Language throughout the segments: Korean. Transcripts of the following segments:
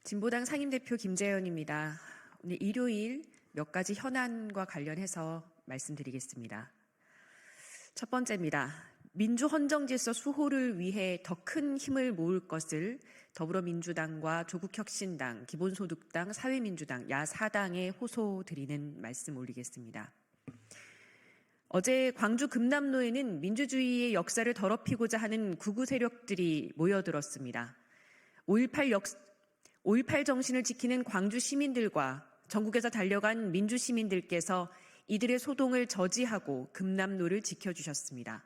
진보당 상임대표 김재현입니다. 오늘 일요일 몇 가지 현안과 관련해서 말씀드리겠습니다. 첫 번째입니다. 민주헌정질서 수호를 위해 더 큰 힘을 모을 것을 더불어민주당과 조국혁신당, 기본소득당, 사회민주당, 야4당에 호소드리는 말씀 올리겠습니다. 어제 광주 금남로에는 민주주의의 역사를 더럽히고자 하는 극우 세력들이 모여들었습니다. 5.18 정신을 지키는 광주 시민들과 전국에서 달려간 민주 시민들께서 이들의 소동을 저지하고 금남로를 지켜주셨습니다.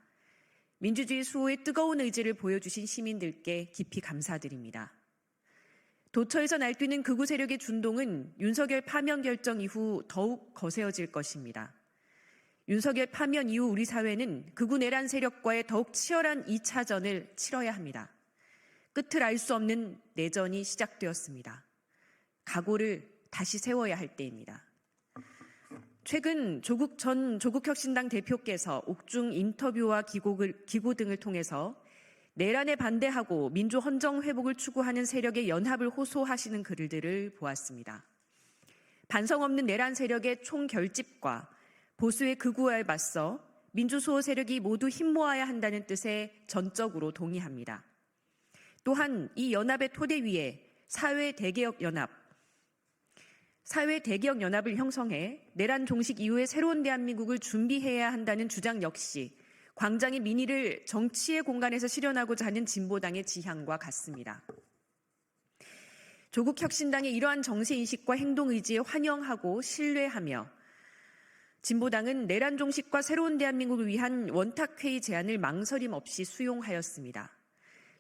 민주주의 수호의 뜨거운 의지를 보여주신 시민들께 깊이 감사드립니다. 도처에서 날뛰는 극우 세력의 준동은 윤석열 파면 결정 이후 더욱 거세어질 것입니다. 윤석열 파면 이후 우리 사회는 극우 내란 세력과의 더욱 치열한 2차전을 치러야 합니다. 끝을 알 수 없는 내전이 시작되었습니다. 각오를 다시 세워야 할 때입니다. 최근 조국 전 조국혁신당 대표께서 옥중 인터뷰와 기고 등을 통해서 내란에 반대하고 민주 헌정 회복을 추구하는 세력의 연합을 호소하시는 글들을 보았습니다. 반성 없는 내란 세력의 총결집과 보수의 극우화에 맞서 민주수호 세력이 모두 힘 모아야 한다는 뜻에 전적으로 동의합니다. 또한 이 연합의 토대 위에 사회대개혁연합을 형성해 내란 종식 이후의 새로운 대한민국을 준비해야 한다는 주장 역시 광장의 민의를 정치의 공간에서 실현하고자 하는 진보당의 지향과 같습니다. 조국혁신당의 이러한 정세인식과 행동의지에 환영하고 신뢰하며 진보당은 내란 종식과 새로운 대한민국을 위한 원탁회의 제안을 망설임 없이 수용하였습니다.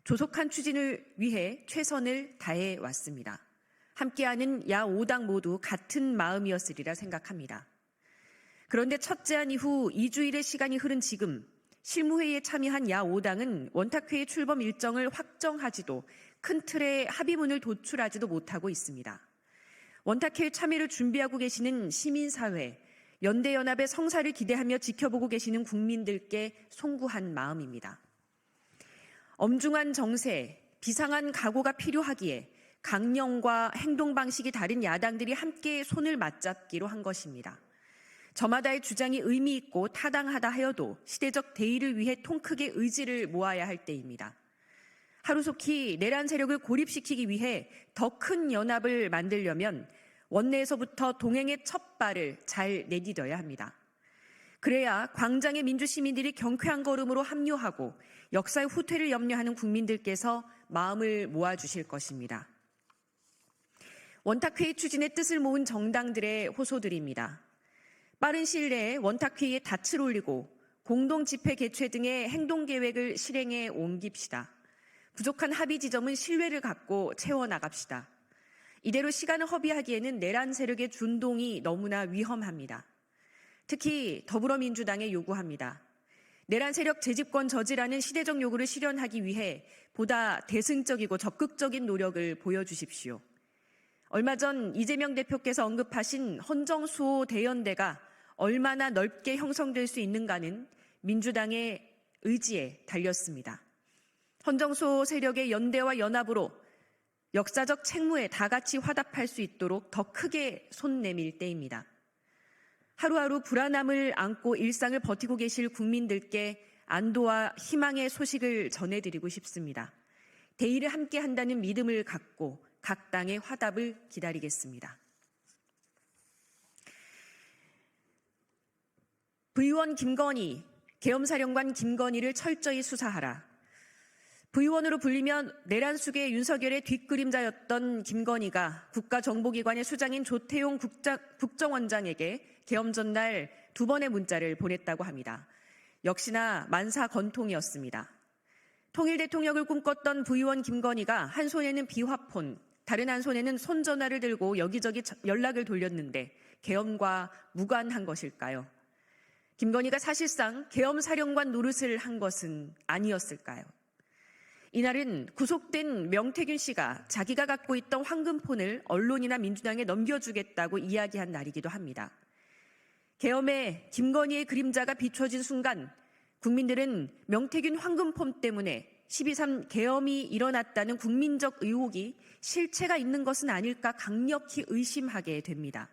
조속한 추진을 위해 최선을 다해 왔습니다. 함께하는 야5당 모두 같은 마음이었으리라 생각합니다. 그런데 첫 제안 이후 2주일의 시간이 흐른 지금 실무회의에 참여한 야5당은 원탁회의 출범 일정을 확정하지도 큰 틀의 합의문을 도출하지도 못하고 있습니다. 원탁회의 참여를 준비하고 계시는 시민사회, 연대연합의 성사를 기대하며 지켜보고 계시는 국민들께 송구한 마음입니다. 엄중한 정세, 비상한 각오가 필요하기에 강령과 행동 방식이 다른 야당들이 함께 손을 맞잡기로 한 것입니다. 저마다의 주장이 의미 있고 타당하다 하여도 시대적 대의를 위해 통 크게 의지를 모아야 할 때입니다. 하루속히 내란 세력을 고립시키기 위해 더 큰 연합을 만들려면 원내에서부터 동행의 첫 발을 잘 내디뎌야 합니다. 그래야 광장의 민주시민들이 경쾌한 걸음으로 합류하고 역사의 후퇴를 염려하는 국민들께서 마음을 모아주실 것입니다. 원탁회의 추진의 뜻을 모은 정당들의 호소드립니다. 빠른 시일 내에 원탁회의에 닻을 올리고 공동집회 개최 등의 행동계획을 실행에 옮깁시다. 부족한 합의 지점은 신뢰를 갖고 채워나갑시다. 이대로 시간을 허비하기에는 내란 세력의 준동이 너무나 위험합니다. 특히 더불어민주당에 요구합니다. 내란 세력 재집권 저지라는 시대적 요구를 실현하기 위해 보다 대승적이고 적극적인 노력을 보여주십시오. 얼마 전 이재명 대표께서 언급하신 헌정수호 대연대가 얼마나 넓게 형성될 수 있는가는 민주당의 의지에 달렸습니다. 헌정수호 세력의 연대와 연합으로 역사적 책무에 다 같이 화답할 수 있도록 더 크게 손 내밀 때입니다. 하루하루 불안함을 안고 일상을 버티고 계실 국민들께 안도와 희망의 소식을 전해드리고 싶습니다. 대의를 함께 한다는 믿음을 갖고 각 당의 화답을 기다리겠습니다. 부의원 김건희, 계엄사령관 김건희를 철저히 수사하라. 부의원으로 불리면 내란 수계 윤석열의 뒷그림자였던 김건희가 국가정보기관의 수장인 조태용 국정원장에게 계엄 전날 2번의 문자를 보냈다고 합니다. 역시나 만사건통이었습니다. 통일 대통령을 꿈꿨던 부의원 김건희가 한 손에는 비화폰, 다른 한 손에는 손전화를 들고 여기저기 연락을 돌렸는데 계엄과 무관한 것일까요? 김건희가 사실상 계엄사령관 노릇을 한 것은 아니었을까요? 이날은 구속된 명태균 씨가 자기가 갖고 있던 황금폰을 언론이나 민주당에 넘겨주겠다고 이야기한 날이기도 합니다. 계엄에 김건희의 그림자가 비춰진 순간 국민들은 명태균 황금폰 때문에 12.3 계엄이 일어났다는 국민적 의혹이 실체가 있는 것은 아닐까 강력히 의심하게 됩니다.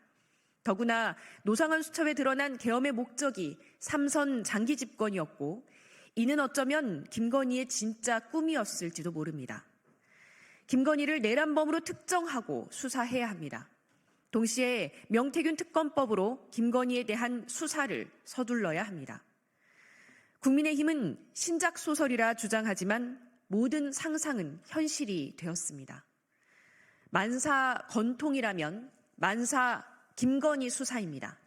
더구나 노상원 수첩에 드러난 계엄의 목적이 삼선 장기 집권이었고 이는 어쩌면 김건희의 진짜 꿈이었을지도 모릅니다. 김건희를 내란범으로 특정하고 수사해야 합니다. 동시에 명태균 특검법으로 김건희에 대한 수사를 서둘러야 합니다. 국민의힘은 신작 소설이라 주장하지만 모든 상상은 현실이 되었습니다. 만사 건통이라면 만사 김건희 수사입니다.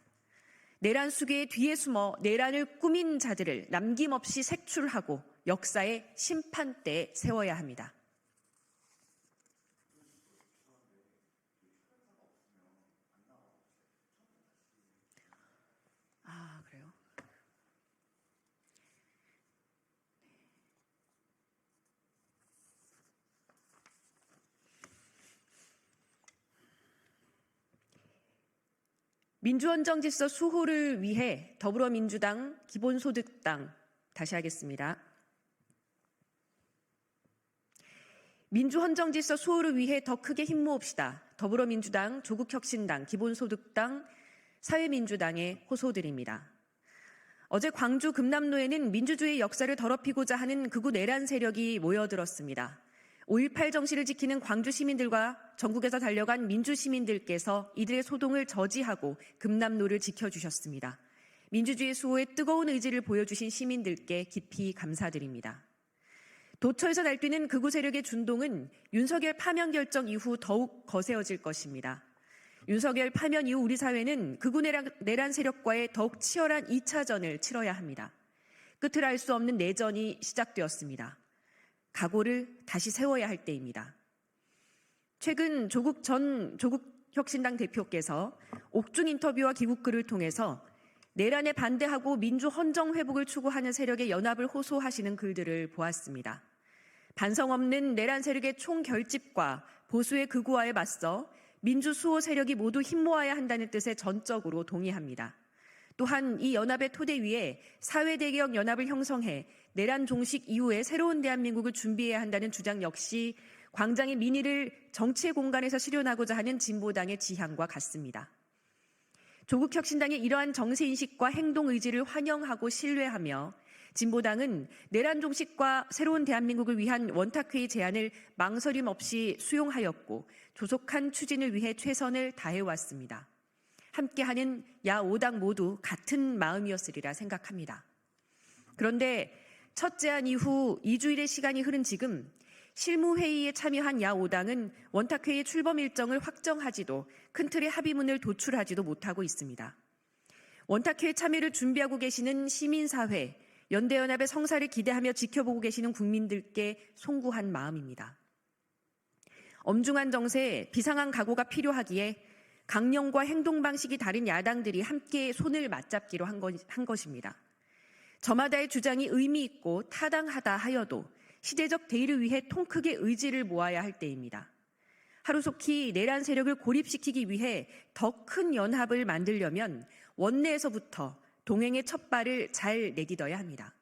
내란 수괴의 뒤에 숨어 내란을 꾸민 자들을 남김없이 색출하고 역사의 심판대에 세워야 합니다. 그래요? 민주헌정질서 수호를 위해 더불어민주당, 기본소득당, 다시 하겠습니다. 민주헌정질서 수호를 위해 더 크게 힘모읍시다. 더불어민주당, 조국혁신당, 기본소득당, 사회민주당의 호소들입니다. 어제 광주 금남로에는 민주주의 역사를 더럽히고자 하는 극우 내란 세력이 모여들었습니다. 5.18 정신을 지키는 광주 시민들과 전국에서 달려간 민주 시민들께서 이들의 소동을 저지하고 금남로를 지켜주셨습니다. 민주주의 수호에 뜨거운 의지를 보여주신 시민들께 깊이 감사드립니다. 도처에서 날뛰는 극우 세력의 준동은 윤석열 파면 결정 이후 더욱 거세어질 것입니다. 윤석열 파면 이후 우리 사회는 극우 내란 세력과의 더욱 치열한 2차전을 치러야 합니다. 끝을 알 수 없는 내전이 시작되었습니다. 각오를 다시 세워야 할 때입니다. 최근 조국 혁신당 대표께서 옥중 인터뷰와 기국글을 통해서 내란에 반대하고 민주 헌정 회복을 추구하는 세력의 연합을 호소하시는 글들을 보았습니다. 반성 없는 내란 세력의 총결집과 보수의 극우화에 맞서 민주 수호 세력이 모두 힘모아야 한다는 뜻에 전적으로 동의합니다. 또한 이 연합의 토대 위에 사회대개혁 연합을 형성해 내란 종식 이후에 새로운 대한민국을 준비해야 한다는 주장 역시 광장의 민의를 정치의 공간에서 실현하고자 하는 진보당의 지향과 같습니다. 조국혁신당의 이러한 정세인식과 행동 의지를 환영하고 신뢰하며 진보당은 내란 종식과 새로운 대한민국을 위한 원탁회의 제안을 망설임 없이 수용하였고 조속한 추진을 위해 최선을 다해왔습니다. 함께하는 야 5당 모두 같은 마음이었으리라 생각합니다. 그런데 첫 제안 이후 2주일의 시간이 흐른 지금 실무회의에 참여한 야 5당은 원탁회의 출범 일정을 확정하지도 큰 틀의 합의문을 도출하지도 못하고 있습니다. 원탁회의 참여를 준비하고 계시는 시민사회, 연대연합의 성사를 기대하며 지켜보고 계시는 국민들께 송구한 마음입니다. 엄중한 정세, 비상한 각오가 필요하기에 강령과 행동 방식이 다른 야당들이 함께 손을 맞잡기로 한 것입니다. 저마다의 주장이 의미 있고 타당하다 하여도 시대적 대의를 위해 통 크게 의지를 모아야 할 때입니다. 하루속히 내란 세력을 고립시키기 위해 더 큰 연합을 만들려면 원내에서부터 동행의 첫 발을 잘 내딛어야 합니다.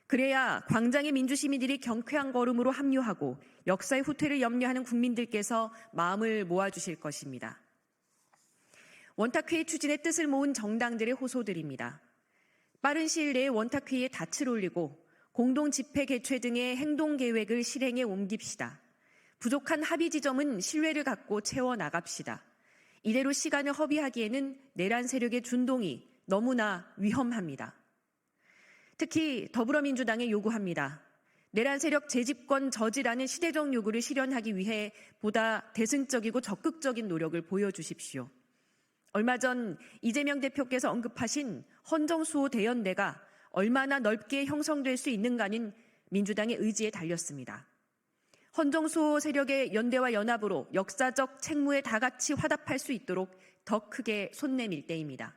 그래야 광장의 민주시민들이 경쾌한 걸음으로 합류하고 역사의 후퇴를 염려하는 국민들께서 마음을 모아주실 것입니다. 원탁회의 추진의 뜻을 모은 정당들의 호소들입니다. 빠른 시일 내에 원탁회의에 닻을 올리고 공동집회 개최 등의 행동계획을 실행에 옮깁시다. 부족한 합의 지점은 신뢰를 갖고 채워나갑시다. 이대로 시간을 허비하기에는 내란 세력의 준동이 너무나 위험합니다. 특히 더불어민주당에 요구합니다. 내란 세력 재집권 저지라는 시대적 요구를 실현하기 위해 보다 대승적이고 적극적인 노력을 보여주십시오. 얼마 전 이재명 대표께서 언급하신 헌정수호 대연대가 얼마나 넓게 형성될 수 있는가는 민주당의 의지에 달렸습니다. 헌정수호 세력의 연대와 연합으로 역사적 책무에 다 같이 화답할 수 있도록 더 크게 손 내밀 때입니다.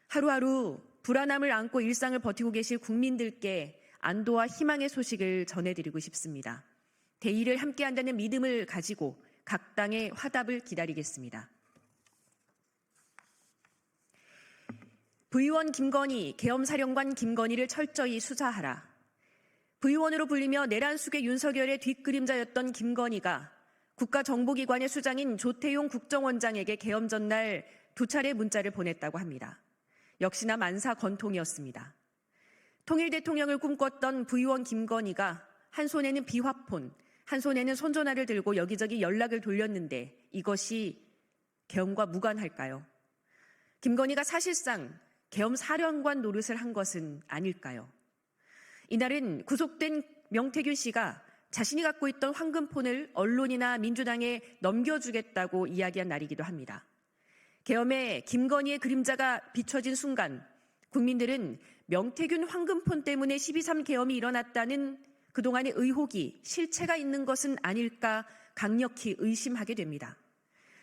하루하루 불안함을 안고 일상을 버티고 계실 국민들께 안도와 희망의 소식을 전해드리고 싶습니다. 대의를 함께한다는 믿음을 가지고 각 당의 화답을 기다리겠습니다. 부의원 김건희, 계엄사령관 김건희를 철저히 수사하라. 부의원으로 불리며 내란숙의 윤석열의 뒷그림자였던 김건희가 국가정보기관의 수장인 조태용 국정원장에게 계엄 전날 2차례 문자를 보냈다고 합니다. 역시나 만사건통이었습니다. 통일 대통령을 꿈꿨던 부의원 김건희가 한 손에는 비화폰, 한 손에는 손전화를 들고 여기저기 연락을 돌렸는데 이것이 계엄과 무관할까요? 김건희가 사실상 계엄 사령관 노릇을 한 것은 아닐까요? 이날은 구속된 명태균 씨가 자신이 갖고 있던 황금폰을 언론이나 민주당에 넘겨주겠다고 이야기한 날이기도 합니다. 계엄에 김건희의 그림자가 비춰진 순간 국민들은 명태균 황금폰 때문에 12.3 계엄이 일어났다는 그동안의 의혹이 실체가 있는 것은 아닐까 강력히 의심하게 됩니다.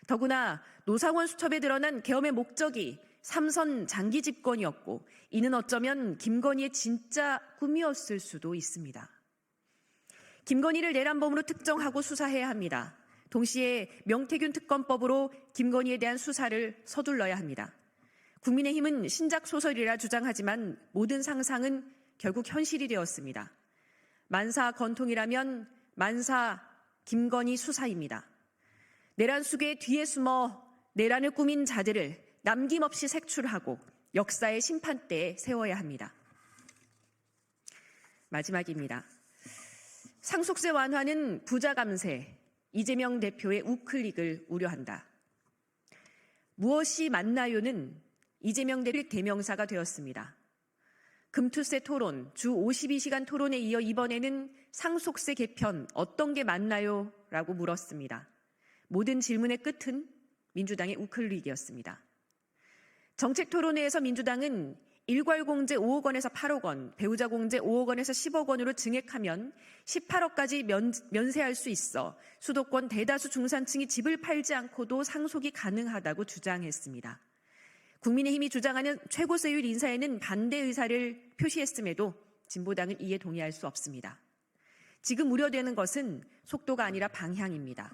더구나 노상원 수첩에 드러난 계엄의 목적이 3선 장기 집권이었고 이는 어쩌면 김건희의 진짜 꿈이었을 수도 있습니다. 김건희를 내란범으로 특정하고 수사해야 합니다. 동시에 명태균 특검법으로 김건희에 대한 수사를 서둘러야 합니다. 국민의힘은 신작 소설이라 주장하지만 모든 상상은 결국 현실이 되었습니다. 만사 건통이라면 만사 김건희 수사입니다. 내란 수계 뒤에 숨어 내란을 꾸민 자들을 남김없이 색출하고 역사의 심판대에 세워야 합니다. 마지막입니다. 상속세 완화는 부자 감세, 이재명 대표의 우클릭을 우려한다. 무엇이 맞나요는 이재명 대표의 대명사가 되었습니다. 금투세 토론, 주 52시간 토론에 이어 이번에는 상속세 개편 어떤 게 맞나요? 라고 물었습니다. 모든 질문의 끝은 민주당의 우클릭이었습니다. 정책토론회에서 민주당은 일괄공제 5억 원에서 8억 원, 배우자 공제 5억 원에서 10억 원으로 증액하면 18억까지 면세할 수 있어 수도권 대다수 중산층이 집을 팔지 않고도 상속이 가능하다고 주장했습니다. 국민의힘이 주장하는 최고세율 인사에는 반대 의사를 표시했음에도 진보당은 이에 동의할 수 없습니다. 지금 우려되는 것은 속도가 아니라 방향입니다.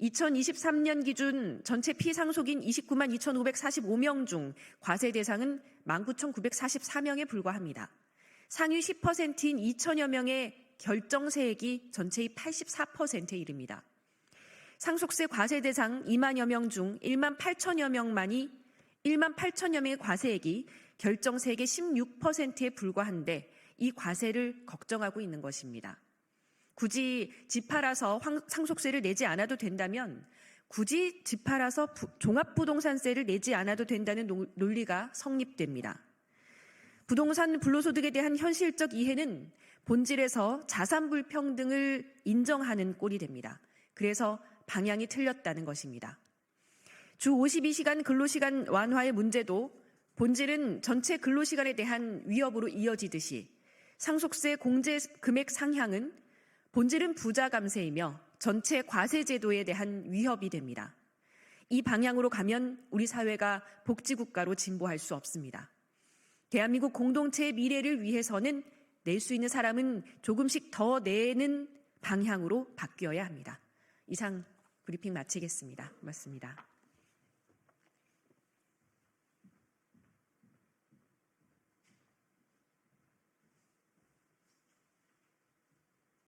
2023년 기준 전체 피상속인 29만 2,545명 중 과세 대상은 19,944명에 불과합니다. 상위 10%인 2천여 명의 결정세액이 전체의 84%에 이릅니다. 상속세 과세 대상 2만여 명 중 1만 8천여 명의 과세액이 결정세액의 16%에 불과한데 이 과세를 걱정하고 있는 것입니다. 굳이 집 팔아서 상속세를 내지 않아도 된다면 굳이 집 팔아서 종합부동산세를 내지 않아도 된다는 논리가 성립됩니다. 부동산 불로소득에 대한 현실적 이해는 본질에서 자산 불평등을 인정하는 꼴이 됩니다. 그래서 방향이 틀렸다는 것입니다. 주 52시간 근로시간 완화의 문제도 본질은 전체 근로시간에 대한 위협으로 이어지듯이 상속세 공제 금액 상향은 본질은 부자 감세이며 전체 과세 제도에 대한 위협이 됩니다. 이 방향으로 가면 우리 사회가 복지국가로 진보할 수 없습니다. 대한민국 공동체의 미래를 위해서는 낼 수 있는 사람은 조금씩 더 내는 방향으로 바뀌어야 합니다. 이상 브리핑 마치겠습니다. 고맙습니다.